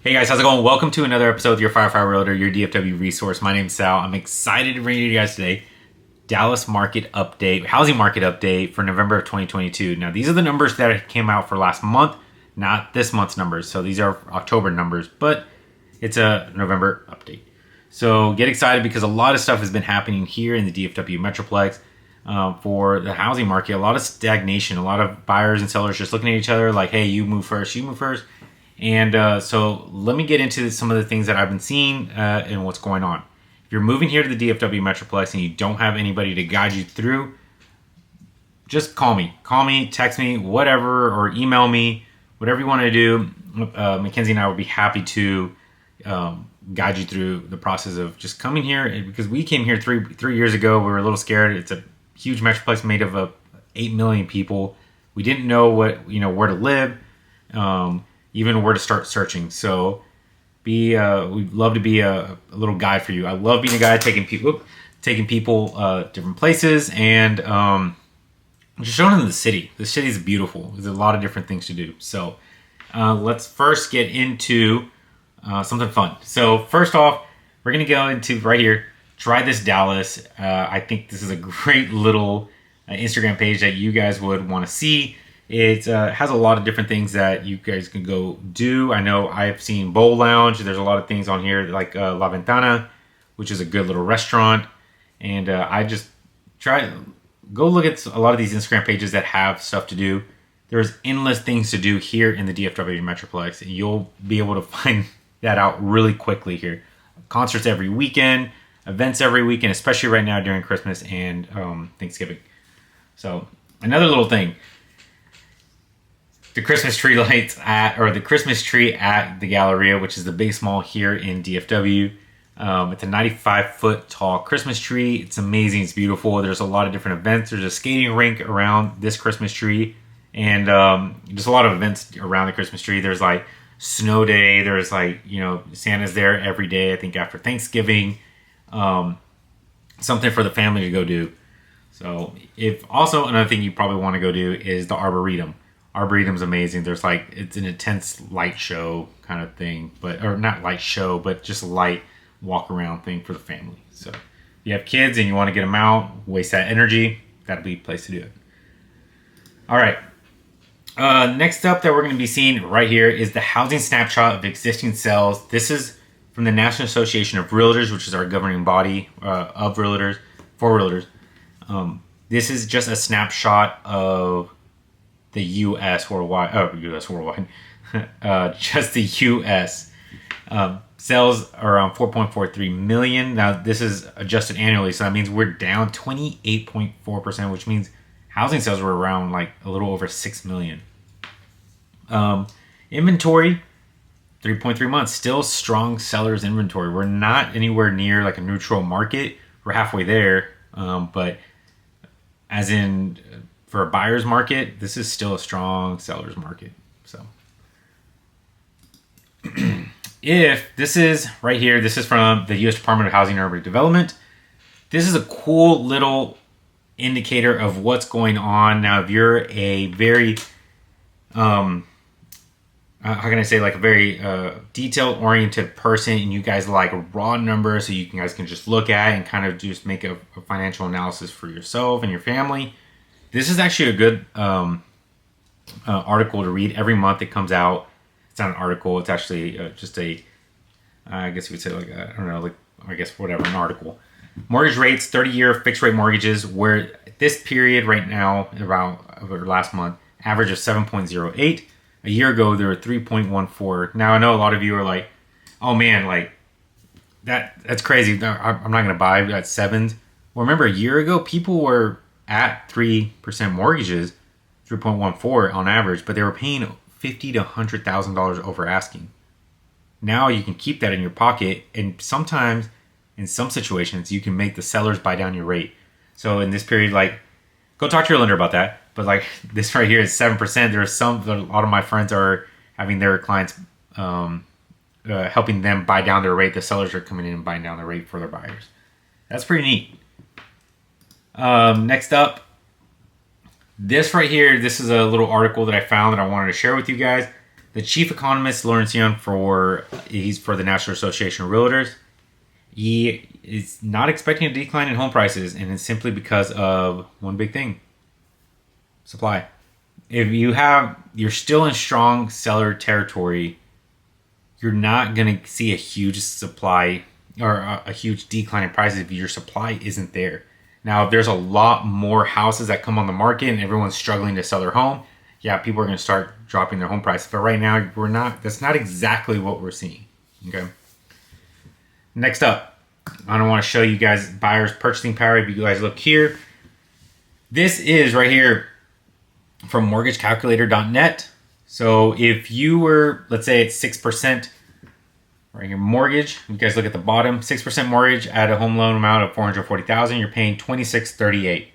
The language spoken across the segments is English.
Hey guys, how's it going? Welcome to another episode of your Firefighter.Realtor, your DFW resource. My name's Sal. I'm excited to bring you guys today Dallas market update, housing market update for November of 2022. Now, these are the numbers that came out for last month, not this month's numbers. So these are October numbers, but it's a November update. So get excited because a lot of stuff has been happening here in the DFW Metroplex for the housing market. A lot of stagnation, a lot of buyers and sellers just looking at each other like, hey, you move first, you move first. And so let me get into some of the things that I've been seeing and what's going on. If you're moving here to the DFW Metroplex and you don't have anybody to guide you through, just call me. Call me, text me, whatever, or email me, whatever you want to do. Mackenzie and I would be happy to guide you through the process of just coming here. Because we came here three years ago. We were a little scared. It's a huge Metroplex made of 8 million people. We didn't know where to live. Even where to start searching. So we'd love to be a little guide for you. I love being a guide, taking people different places and just showing them the city. The city is beautiful. There's a lot of different things to do. So let's first get into something fun. So first off, we're gonna go into right here. Try this Dallas. I think this is a great little Instagram page that you guys would want to see. It has a lot of different things that you guys can go do. I know I've seen Bowl Lounge. There's a lot of things on here like La Ventana, which is a good little restaurant. And I just go look at a lot of these Instagram pages that have stuff to do. There's endless things to do here in the DFW Metroplex. And you'll be able to find that out really quickly here. Concerts every weekend, events every weekend, especially right now during Christmas and Thanksgiving. So another little thing. The Christmas tree lights the Christmas tree at the Galleria, which is the biggest mall here in DFW. It's a 95-foot tall Christmas tree. It's amazing. It's beautiful. There's a lot of different events. There's a skating rink around this Christmas tree, and just a lot of events around the Christmas tree. There's like snow day. There's Santa's there every day. I think after Thanksgiving, something for the family to go do. So also another thing you probably want to go do is the Arboretum. Arboretum's amazing. There's it's an intense light show kind of thing, or not light show, but just a light walk around thing for the family. So if you have kids and you want to get them out, waste that energy, that'd be a place to do it. All right. Next up that we're going to be seeing right here is the housing snapshot of existing sales. This is from the National Association of Realtors, which is our governing body of realtors, for realtors. This is just a snapshot of the U.S. worldwide, just the U.S. Sales are around 4.43 million. Now, this is adjusted annually, so that means we're down 28.4%, which means housing sales were around a little over 6 million. Inventory, 3.3 months. Still strong sellers inventory. We're not anywhere near a neutral market. We're halfway there, but as in... for a buyer's market, this is still a strong seller's market. So if this is right here, this is from the U.S. Department of Housing and Urban Development. This is a cool little indicator of what's going on. Now, if you're a very, how can I say, a very detail-oriented person and you guys like raw numbers so you guys can just look at and kind of just make a financial analysis for yourself and your family, this is actually a good article to read. Every month it comes out. It's not an article. It's actually just I guess you would say an article. Mortgage rates, 30-year fixed rate mortgages, where this period right now, last month, average of 7.08. A year ago, there were 3.14. Now, I know a lot of you are like, oh man, that's crazy. I'm not going to buy at 7s. Well, remember a year ago, people were at 3% mortgages, 3.14 on average, but they were paying $50,000 to $100,000 over asking. Now you can keep that in your pocket, and sometimes, in some situations, you can make the sellers buy down your rate. So in this period, go talk to your lender about that. But this right here is 7%. A lot of my friends are having their clients helping them buy down their rate. The sellers are coming in and buying down the rate for their buyers. That's pretty neat. Next up, this right here, this is a little article that I found that I wanted to share with you guys. The chief economist, Lawrence Young, he's for the National Association of Realtors. He is not expecting a decline in home prices, and it's simply because of one big thing: supply. If you're still in strong seller territory, you're not going to see a huge supply or a huge decline in prices if your supply isn't there. Now, if there's a lot more houses that come on the market and everyone's struggling to sell their home, yeah, people are going to start dropping their home prices. But right now, that's not exactly what we're seeing. Okay. Next up, I want to show you guys buyers' purchasing power. If you guys look here, this is right here from mortgagecalculator.net. So if you were, let's say it's 6%, right here, mortgage, you guys look at the bottom, 6% mortgage at a home loan amount of $440,000, you're paying $26.38.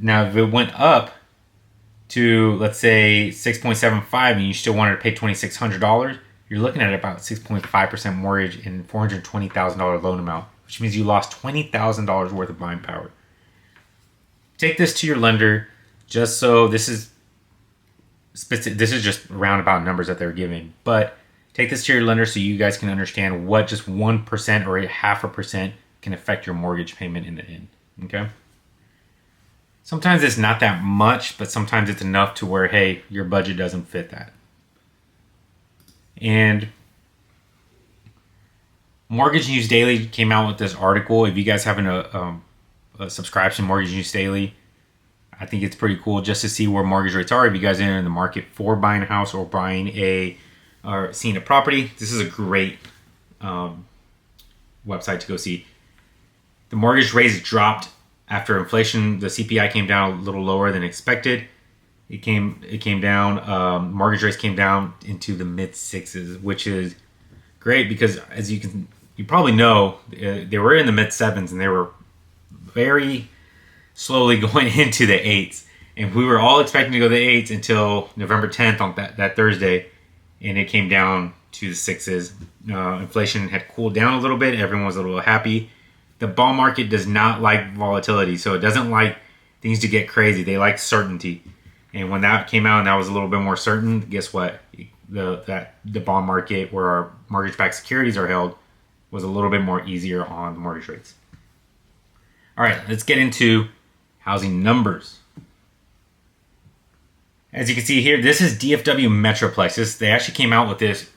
Now if it went up to, let's say, 6.75 and you still wanted to pay $2,600, you're looking at about 6.5% mortgage and $420,000 loan amount, which means you lost $20,000 worth of buying power. Take this to your lender, just so this is just roundabout numbers that they're giving, but take this to your lender so you guys can understand what just 1% or 0.5% can affect your mortgage payment in the end. Okay. Sometimes it's not that much, but sometimes it's enough to where, hey, your budget doesn't fit that. And Mortgage News Daily came out with this article. If you guys haven't a subscription, Mortgage News Daily, I think it's pretty cool just to see where mortgage rates are. If you guys are in the market for buying a house or seeing a property, this is a great website to go see. The mortgage rates dropped after inflation. The CPI came down a little lower than expected. It came down. Mortgage rates came down into the mid sixes, which is great because, as you probably know, they were in the mid sevens and they were very slowly going into the eights. And we were all expecting to go to the eights until November 10th on that Thursday, and it came down to the sixes. Inflation had cooled down a little bit. Everyone was a little happy. The bond market does not like volatility, so it doesn't like things to get crazy. They like certainty. And when that came out and that was a little bit more certain, guess what? The bond market, where our mortgage-backed securities are held, was a little bit more easier on the mortgage rates. All right, let's get into housing numbers. As you can see here, this is DFW Metroplex. They actually came out with this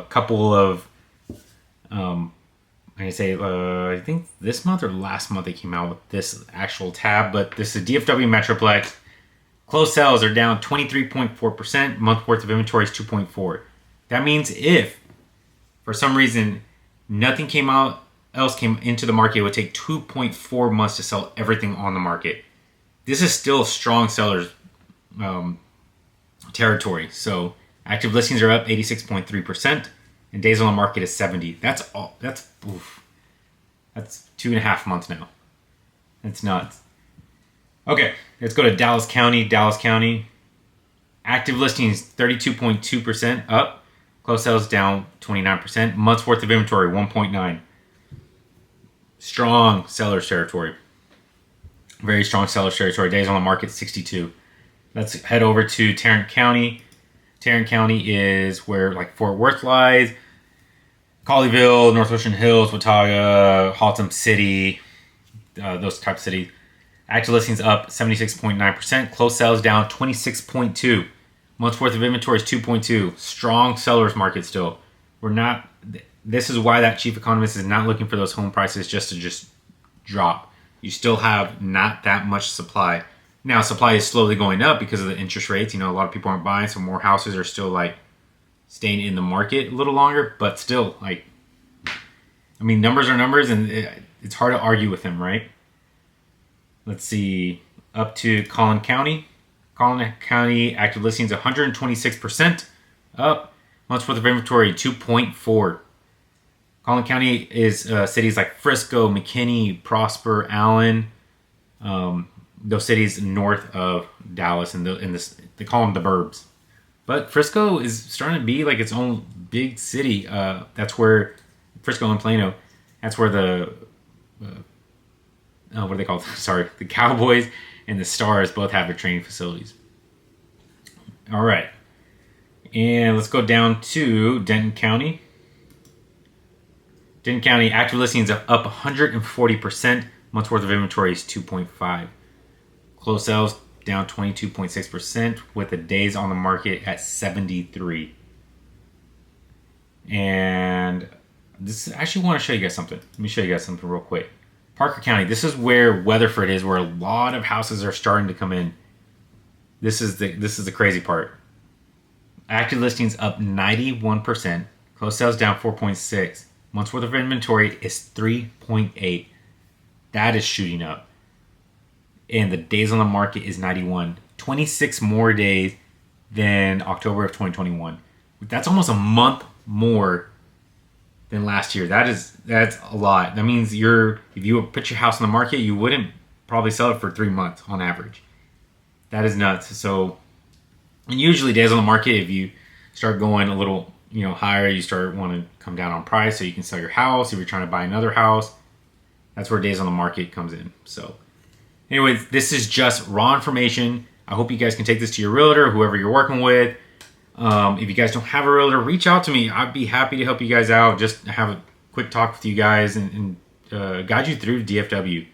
couple of, I think this month or last month they came out with this actual tab, but this is DFW Metroplex. Closed sales are down 23.4%. Month worth of inventory is 2.4. That means if, for some reason, nothing else came into the market, it would take 2.4 months to sell everything on the market. This is still strong sellers territory. So active listings are up 86.3%, and days on the market is 70. That's 2.5 months now. That's nuts. Okay, let's go to Dallas County. Dallas County, active listings 32.2% up. Closed sales down 29%. Months worth of inventory 1.9. Strong sellers territory. Very strong sellers territory. Days on the market 62. Let's head over to Tarrant County. Tarrant County is where like Fort Worth lies. Colleyville, North Ocean Hills, Watauga, Haltom City, those types of cities. Active listings up 76.9%. Closed sales down 26.2%. Months worth of inventory is 2.2. Strong sellers market still. This is why that chief economist is not looking for those home prices just drop. You still have not that much supply. Now, supply is slowly going up because of the interest rates. A lot of people aren't buying, so more houses are still staying in the market a little longer. But still, numbers are numbers, and it's hard to argue with them, right? Let's see. Up to Collin County. Collin County active listings 126% up. Months worth of inventory 2.4. Collin County is cities like Frisco, McKinney, Prosper, Allen. Those cities north of Dallas, and they call them the burbs. But Frisco is starting to be like its own big city. That's where Frisco and Plano. That's where what are they called? Sorry, the Cowboys and the Stars both have their training facilities. All right. And let's go down to Denton County. Denton County active listings are up 140%. Month's worth of inventory is 2.5. Closed sales down 22.6% with the days on the market at 73. And this I actually want to show you guys something. Let me show you guys something real quick. Parker County, this is where Weatherford is, where a lot of houses are starting to come in. This is the crazy part. Active listings up 91%. Closed sales down 4.6. Months worth of inventory is 3.8. That is shooting up. And the days on the market is 91. 26 more days than October of 2021. That's almost a month more than last year. That's a lot. That means if you put your house on the market, you wouldn't probably sell it for 3 months on average. That is nuts. So, and usually days on the market, if you start going a little higher, you start want to come down on price so you can sell your house. If you're trying to buy another house, that's where days on the market comes in. So anyways, this is just raw information. I hope you guys can take this to your realtor, whoever you're working with. If you guys don't have a realtor, reach out to me. I'd be happy to help you guys out. Just have a quick talk with you guys and guide you through DFW.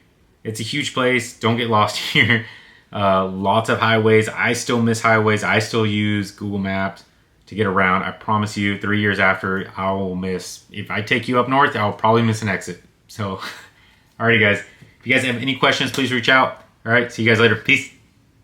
It's a huge place. Don't get lost here. Lots of highways. I still miss highways. I still use Google Maps to get around. I promise you, 3 years after, I will miss. If I take you up north, I'll probably miss an exit. So, alrighty guys. If you guys have any questions, please reach out. All right, see you guys later. Peace.